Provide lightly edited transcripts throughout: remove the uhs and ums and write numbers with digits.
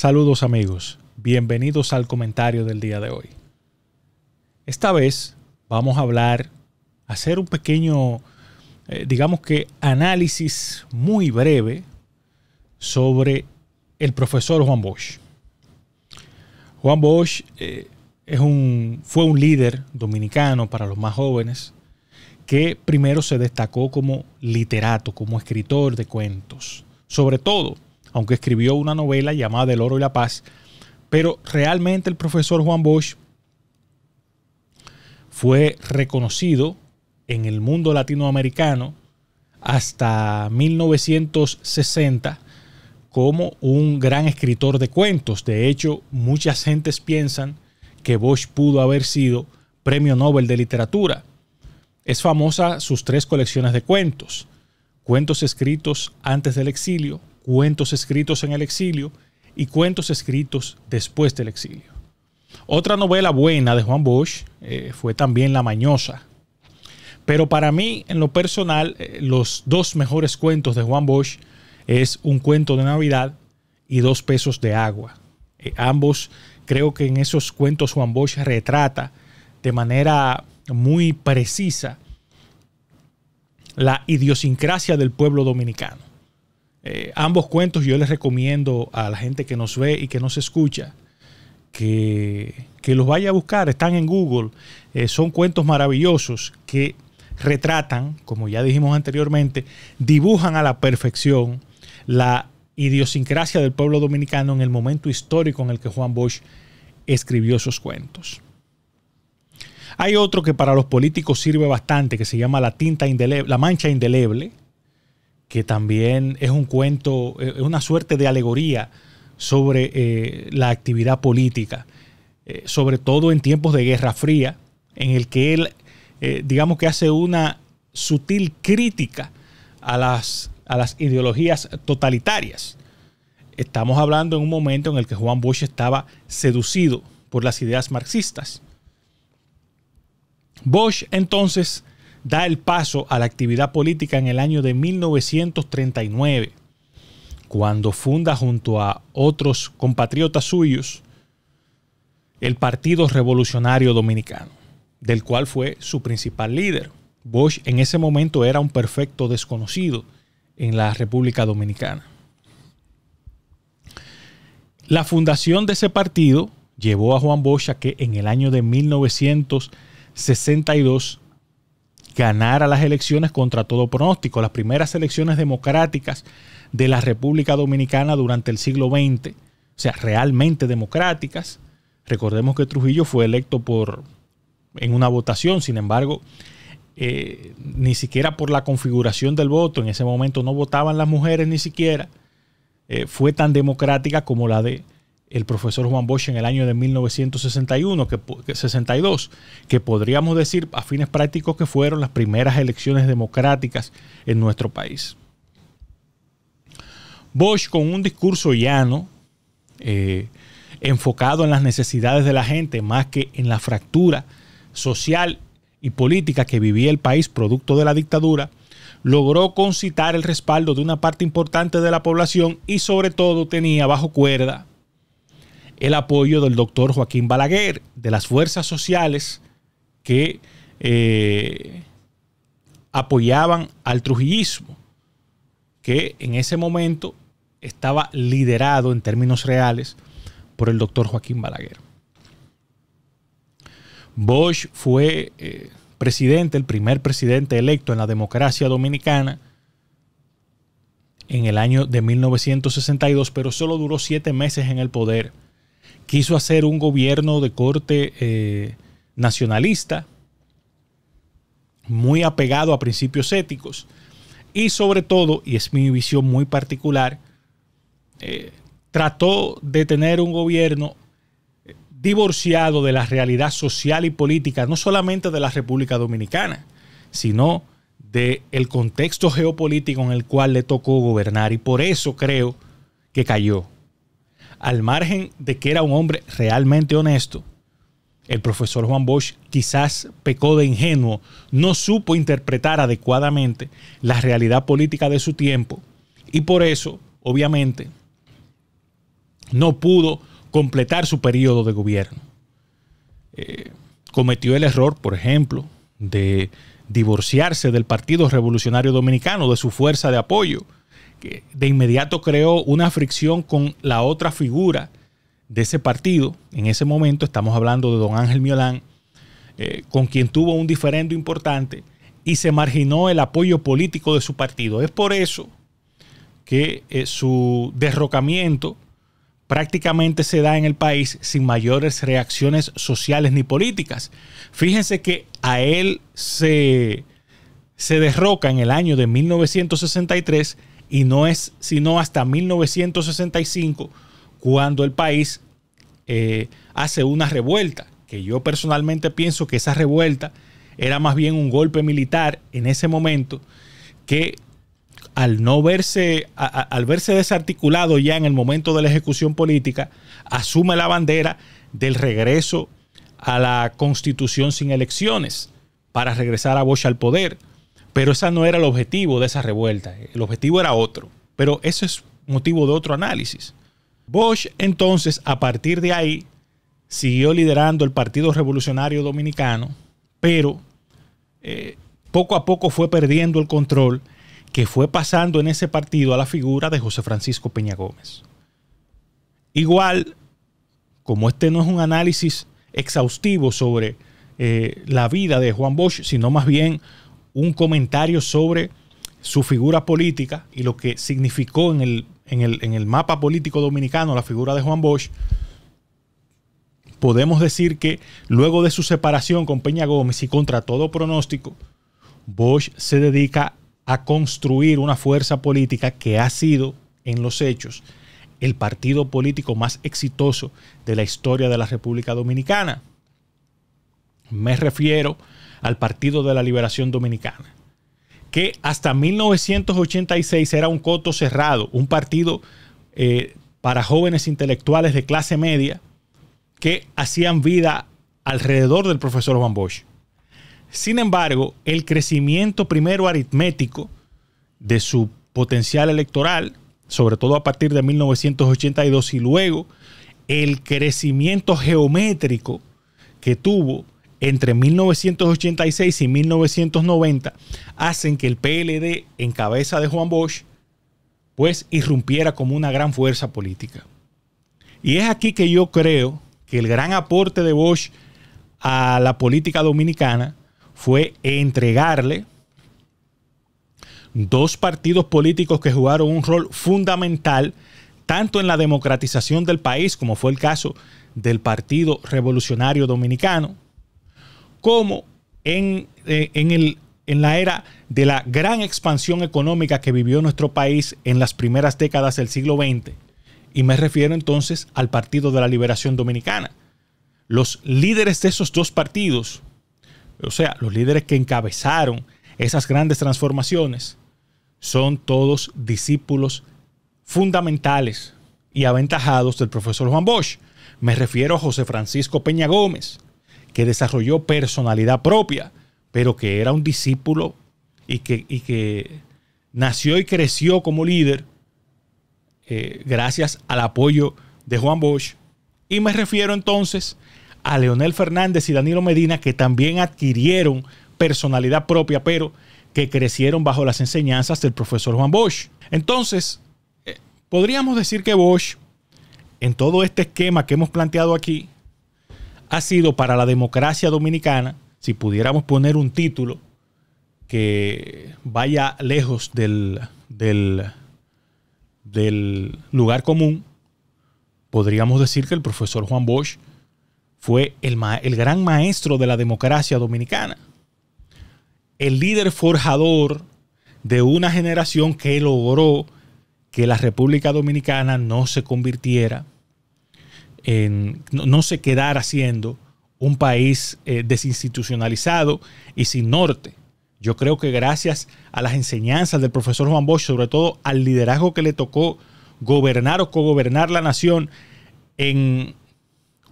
Saludos amigos, bienvenidos al comentario del día de hoy. Esta vez vamos a hacer un pequeño, digamos que análisis muy breve sobre el profesor Juan Bosch. Juan Bosch fue un líder dominicano para los más jóvenes que primero se destacó como literato, como escritor de cuentos, sobre todo, aunque escribió una novela llamada El Oro y la Paz, pero realmente el profesor Juan Bosch fue reconocido en el mundo latinoamericano hasta 1960 como un gran escritor de cuentos. De hecho, muchas gentes piensan que Bosch pudo haber sido Premio Nobel de Literatura. Es famosa sus 3 colecciones de cuentos: cuentos escritos antes del exilio, cuentos escritos en el exilio y cuentos escritos después del exilio. Otra novela buena de Juan Bosch fue también La Mañosa. Pero para mí, en lo personal, los 2 mejores cuentos de Juan Bosch es Un cuento de Navidad y 2 pesos de agua. Ambos, creo que en esos cuentos Juan Bosch retrata de manera muy precisa la idiosincrasia del pueblo dominicano. Ambos cuentos yo les recomiendo a la gente que nos ve y que nos escucha que los vaya a buscar. Están en Google. Son cuentos maravillosos que retratan, como ya dijimos anteriormente, dibujan a la perfección la idiosincrasia del pueblo dominicano en el momento histórico en el que Juan Bosch escribió esos cuentos. Hay otro que para los políticos sirve bastante, que se llama La Mancha Indeleble, que también es un cuento, es una suerte de alegoría sobre la actividad política, sobre todo en tiempos de Guerra Fría, en el que él, digamos que hace una sutil crítica a las ideologías totalitarias. Estamos hablando en un momento en el que Juan Bosch estaba seducido por las ideas marxistas. Bosch entonces da el paso a la actividad política en el año de 1939, cuando funda junto a otros compatriotas suyos el Partido Revolucionario Dominicano, del cual fue su principal líder. Bosch en ese momento era un perfecto desconocido en la República Dominicana. La fundación de ese partido llevó a Juan Bosch a que en el año de 1962 ganara las elecciones contra todo pronóstico, las primeras elecciones democráticas de la República Dominicana durante el siglo XX, o sea, realmente democráticas. Recordemos que Trujillo fue electo en una votación, sin embargo, ni siquiera por la configuración del voto, en ese momento no votaban las mujeres ni siquiera, fue tan democrática como la de el profesor Juan Bosch en el año de 1962, que podríamos decir a fines prácticos que fueron las primeras elecciones democráticas en nuestro país. Bosch, con un discurso llano, enfocado en las necesidades de la gente más que en la fractura social y política que vivía el país producto de la dictadura, logró concitar el respaldo de una parte importante de la población y sobre todo tenía bajo cuerda el apoyo del doctor Joaquín Balaguer, de las fuerzas sociales que apoyaban al trujillismo, que en ese momento estaba liderado en términos reales por el doctor Joaquín Balaguer. Bosch fue presidente, el primer presidente electo en la democracia dominicana en el año de 1962, pero solo duró 7 meses en el poder. Quiso hacer un gobierno de corte nacionalista, muy apegado a principios éticos y sobre todo, y es mi visión muy particular, trató de tener un gobierno divorciado de la realidad social y política, no solamente de la República Dominicana, sino del contexto geopolítico en el cual le tocó gobernar, y por eso creo que cayó. Al margen de que era un hombre realmente honesto, el profesor Juan Bosch quizás pecó de ingenuo, no supo interpretar adecuadamente la realidad política de su tiempo y por eso, obviamente, no pudo completar su periodo de gobierno. Cometió el error, por ejemplo, de divorciarse del Partido Revolucionario Dominicano, de su fuerza de apoyo, que de inmediato creó una fricción con la otra figura de ese partido. En ese momento estamos hablando de don Ángel Miolán, con quien tuvo un diferendo importante y se marginó el apoyo político de su partido. Es por eso que su derrocamiento prácticamente se da en el país sin mayores reacciones sociales ni políticas. Fíjense que a él se derroca en el año de 1963 y no es sino hasta 1965 cuando el país hace una revuelta, que yo personalmente pienso que esa revuelta era más bien un golpe militar en ese momento, que al verse desarticulado ya en el momento de la ejecución política, asume la bandera del regreso a la constitución sin elecciones para regresar a Bosch al poder. Pero ese no era el objetivo de esa revuelta. El objetivo era otro. Pero eso es motivo de otro análisis. Bosch, entonces, a partir de ahí, siguió liderando el Partido Revolucionario Dominicano, pero poco a poco fue perdiendo el control, que fue pasando en ese partido a la figura de José Francisco Peña Gómez. Igual, como este no es un análisis exhaustivo sobre la vida de Juan Bosch, sino más bien un comentario sobre su figura política y lo que significó en el mapa político dominicano la figura de Juan Bosch, podemos decir que luego de su separación con Peña Gómez y contra todo pronóstico, Bosch se dedica a construir una fuerza política que ha sido, en los hechos, el partido político más exitoso de la historia de la República Dominicana. Me refiero al Partido de la Liberación Dominicana, que hasta 1986 era un coto cerrado, un partido para jóvenes intelectuales de clase media que hacían vida alrededor del profesor Juan Bosch. Sin embargo, el crecimiento primero aritmético de su potencial electoral, sobre todo a partir de 1982, y luego el crecimiento geométrico que tuvo entre 1986 y 1990, hacen que el PLD en cabeza de Juan Bosch pues irrumpiera como una gran fuerza política. Y es aquí que yo creo que el gran aporte de Bosch a la política dominicana fue entregarle dos partidos políticos que jugaron un rol fundamental tanto en la democratización del país, como fue el caso del Partido Revolucionario Dominicano, como en la era de la gran expansión económica que vivió nuestro país en las primeras décadas del siglo XX. Y me refiero entonces al Partido de la Liberación Dominicana. Los líderes de esos dos partidos, o sea, los líderes que encabezaron esas grandes transformaciones, son todos discípulos fundamentales y aventajados del profesor Juan Bosch. Me refiero a José Francisco Peña Gómez, que desarrolló personalidad propia, pero que era un discípulo y que nació y creció como líder gracias al apoyo de Juan Bosch. Y me refiero entonces a Leonel Fernández y Danilo Medina, que también adquirieron personalidad propia, pero que crecieron bajo las enseñanzas del profesor Juan Bosch. Entonces, podríamos decir que Bosch, en todo este esquema que hemos planteado aquí, ha sido para la democracia dominicana, si pudiéramos poner un título que vaya lejos del lugar común, podríamos decir que el profesor Juan Bosch fue el gran maestro de la democracia dominicana, el líder forjador de una generación que logró que la República Dominicana no se convirtiera no se quedara siendo un país desinstitucionalizado y sin norte. Yo creo que gracias a las enseñanzas del profesor Juan Bosch, sobre todo al liderazgo que le tocó gobernar o cogobernar la nación en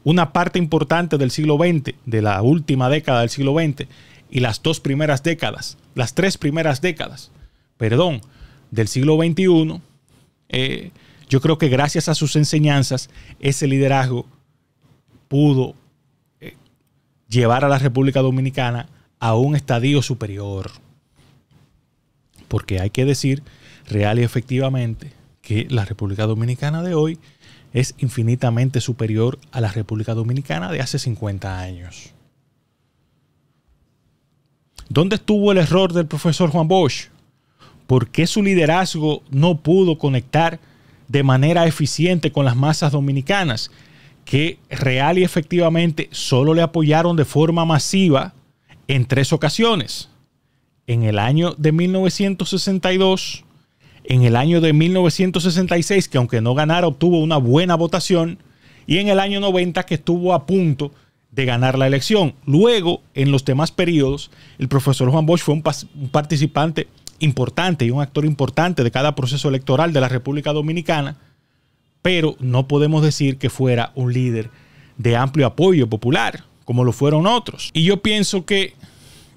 una parte importante del siglo XX, de la última década del siglo XX, y las tres primeras décadas, del siglo XXI, yo creo que gracias a sus enseñanzas, ese liderazgo pudo llevar a la República Dominicana a un estadio superior. Porque hay que decir real y efectivamente que la República Dominicana de hoy es infinitamente superior a la República Dominicana de hace 50 años. ¿Dónde estuvo el error del profesor Juan Bosch? ¿Por qué su liderazgo no pudo conectar de manera eficiente con las masas dominicanas, que real y efectivamente solo le apoyaron de forma masiva en 3 ocasiones? En el año de 1962, en el año de 1966, que aunque no ganara, obtuvo una buena votación, y en el año 90, que estuvo a punto de ganar la elección. Luego, en los demás periodos, el profesor Juan Bosch fue un participante importante y un actor importante de cada proceso electoral de la República Dominicana, pero no podemos decir que fuera un líder de amplio apoyo popular, como lo fueron otros. Y yo pienso que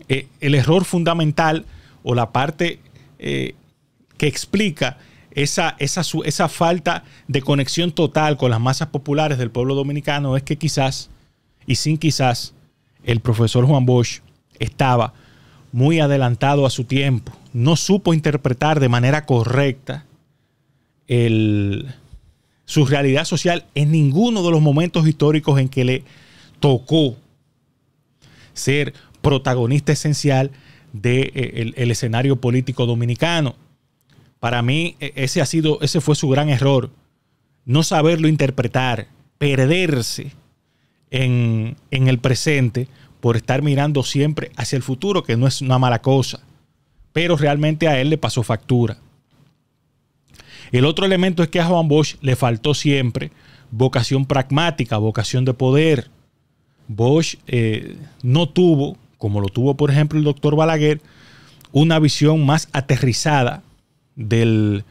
el error fundamental o la parte que explica esa falta de conexión total con las masas populares del pueblo dominicano es que quizás, y sin quizás, el profesor Juan Bosch estaba muy adelantado a su tiempo. No supo interpretar de manera correcta su realidad social en ninguno de los momentos históricos en que le tocó ser protagonista esencial del escenario político dominicano. Para mí, ese fue su gran error. No saberlo interpretar, perderse en el presente por estar mirando siempre hacia el futuro, que no es una mala cosa. Pero realmente a él le pasó factura. El otro elemento es que a Juan Bosch le faltó siempre vocación pragmática, vocación de poder. Bosch no tuvo, como lo tuvo por ejemplo el doctor Balaguer, una visión más aterrizada del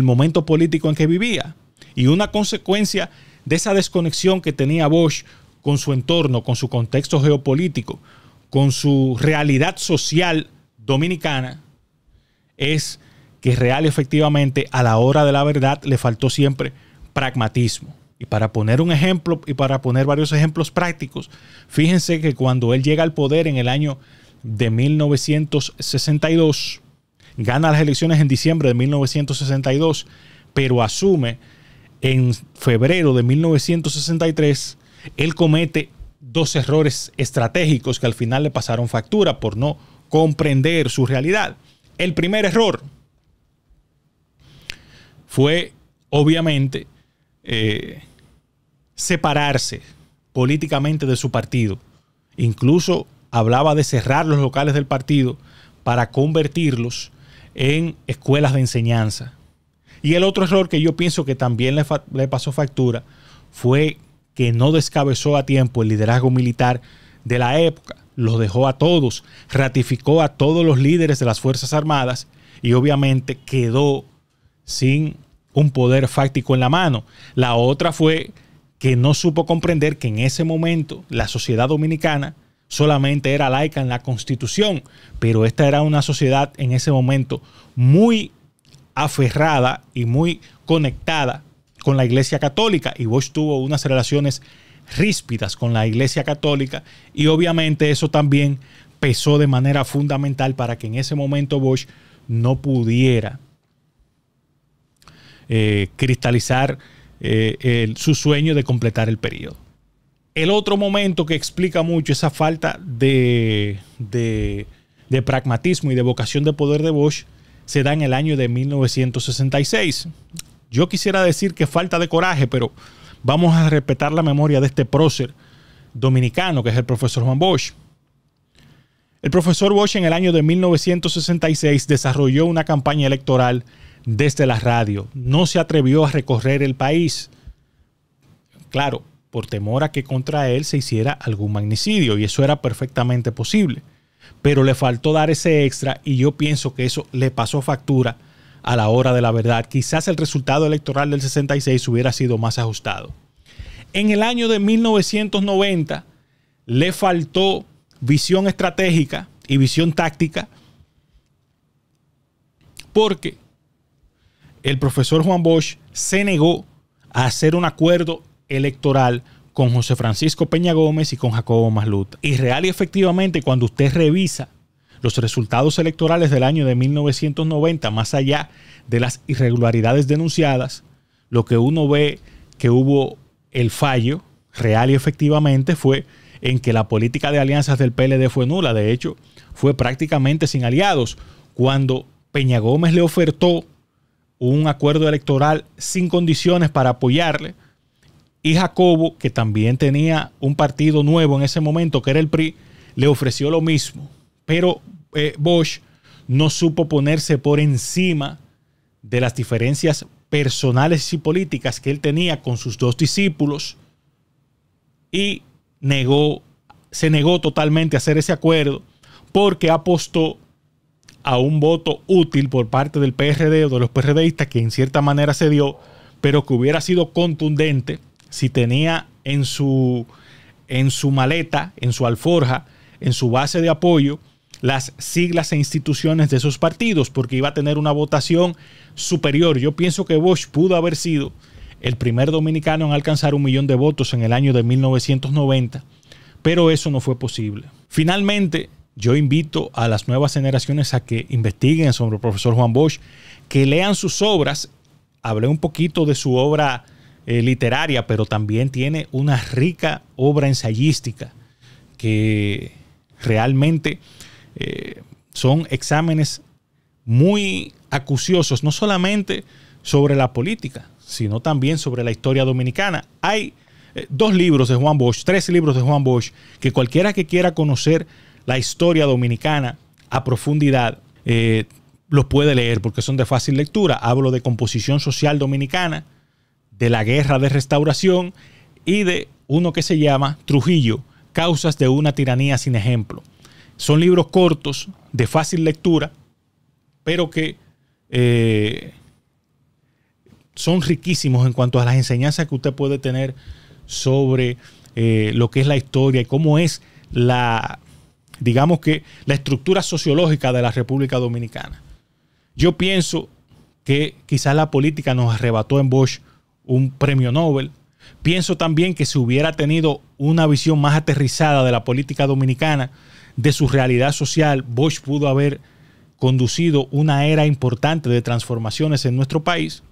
momento político en que vivía. Y una consecuencia de esa desconexión que tenía Bosch con su entorno, con su contexto geopolítico, con su realidad social dominicana, es que real y efectivamente a la hora de la verdad le faltó siempre pragmatismo. Y para poner un ejemplo y para poner varios ejemplos prácticos, fíjense que cuando él llega al poder en el año de 1962, gana las elecciones en diciembre de 1962, pero asume en febrero de 1963, él comete 2 errores estratégicos que al final le pasaron factura por no comprender su realidad. El primer error fue, obviamente, separarse políticamente de su partido. Incluso hablaba de cerrar los locales del partido para convertirlos en escuelas de enseñanza. Y el otro error que yo pienso que también le pasó factura fue que no descabezó a tiempo el liderazgo militar de la época. Los dejó a todos, ratificó a todos los líderes de las Fuerzas Armadas y obviamente quedó sin un poder fáctico en la mano. La otra fue que no supo comprender que en ese momento la sociedad dominicana solamente era laica en la Constitución, pero esta era una sociedad en ese momento muy aferrada y muy conectada con la Iglesia Católica, y Bosch tuvo unas relaciones ríspidas con la Iglesia Católica, y obviamente eso también pesó de manera fundamental para que en ese momento Bosch no pudiera cristalizar su sueño de completar el periodo. El otro momento que explica mucho esa falta de pragmatismo y de vocación de poder de Bosch se da en el año de 1966. Yo quisiera decir que falta de coraje, pero vamos a respetar la memoria de este prócer dominicano que es el profesor Juan Bosch. El profesor Bosch en el año de 1966 desarrolló una campaña electoral desde la radio. No se atrevió a recorrer el país. Claro, por temor a que contra él se hiciera algún magnicidio, y eso era perfectamente posible. Pero le faltó dar ese extra y yo pienso que eso le pasó factura a la hora de la verdad. Quizás el resultado electoral del 66 hubiera sido más ajustado. En el año de 1990 le faltó visión estratégica y visión táctica porque el profesor Juan Bosch se negó a hacer un acuerdo electoral con José Francisco Peña Gómez y con Jacobo Masluta. Y real y efectivamente, cuando usted revisa los resultados electorales del año de 1990, más allá de las irregularidades denunciadas, lo que uno ve que hubo el fallo real y efectivamente fue en que la política de alianzas del PLD fue nula. De hecho, fue prácticamente sin aliados. Cuando Peña Gómez le ofertó un acuerdo electoral sin condiciones para apoyarle, y Jacobo, que también tenía un partido nuevo en ese momento, que era el PRI, le ofreció lo mismo. Pero Bosch no supo ponerse por encima de las diferencias personales y políticas que él tenía con sus dos discípulos y se negó totalmente a hacer ese acuerdo, porque apostó a un voto útil por parte del PRD o de los PRDistas, que en cierta manera se dio, pero que hubiera sido contundente si tenía en su maleta, en su alforja, en su base de apoyo, las siglas e instituciones de esos partidos, porque iba a tener una votación superior. Yo pienso que Bosch pudo haber sido el primer dominicano en alcanzar 1 millón de votos en el año de 1990, pero eso no fue posible. Finalmente, yo invito a las nuevas generaciones a que investiguen sobre el profesor Juan Bosch, que lean sus obras. Hablé un poquito de su obra literaria, pero también tiene una rica obra ensayística que realmente son exámenes muy acuciosos, no solamente sobre la política, sino también sobre la historia dominicana. Hay 2 libros de Juan Bosch, 3 libros de Juan Bosch, que cualquiera que quiera conocer la historia dominicana a profundidad los puede leer, porque son de fácil lectura. Hablo de Composición Social Dominicana, de la Guerra de Restauración y de uno que se llama Trujillo, Causas de una tiranía sin ejemplo. Son libros cortos, de fácil lectura, pero que son riquísimos en cuanto a las enseñanzas que usted puede tener sobre lo que es la historia y cómo es digamos que la estructura sociológica de la República Dominicana. Yo pienso que quizás la política nos arrebató en Bosch un premio Nobel. Pienso también que si hubiera tenido una visión más aterrizada de la política dominicana, de su realidad social, Bosch pudo haber conducido una era importante de transformaciones en nuestro país,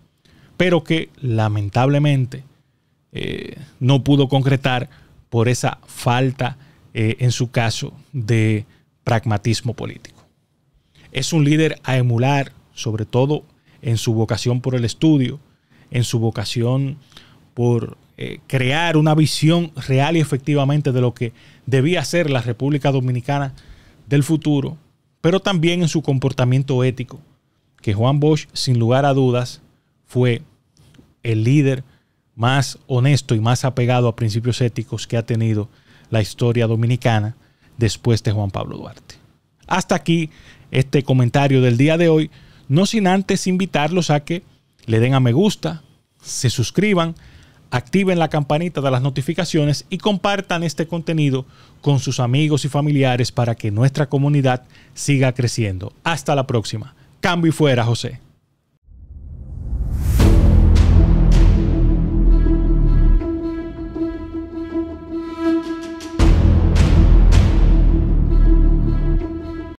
pero que lamentablemente no pudo concretar por esa falta, en su caso, de pragmatismo político. Es un líder a emular, sobre todo en su vocación por el estudio, en su vocación por crear una visión real y efectivamente de lo que debía ser la República Dominicana del futuro, pero también en su comportamiento ético, que Juan Bosch, sin lugar a dudas, fue el líder más honesto y más apegado a principios éticos que ha tenido la historia dominicana después de Juan Pablo Duarte. Hasta aquí este comentario del día de hoy, no sin antes invitarlos a que le den a me gusta, se suscriban, activen la campanita de las notificaciones y compartan este contenido con sus amigos y familiares para que nuestra comunidad siga creciendo. Hasta la próxima. Cambio y fuera, José.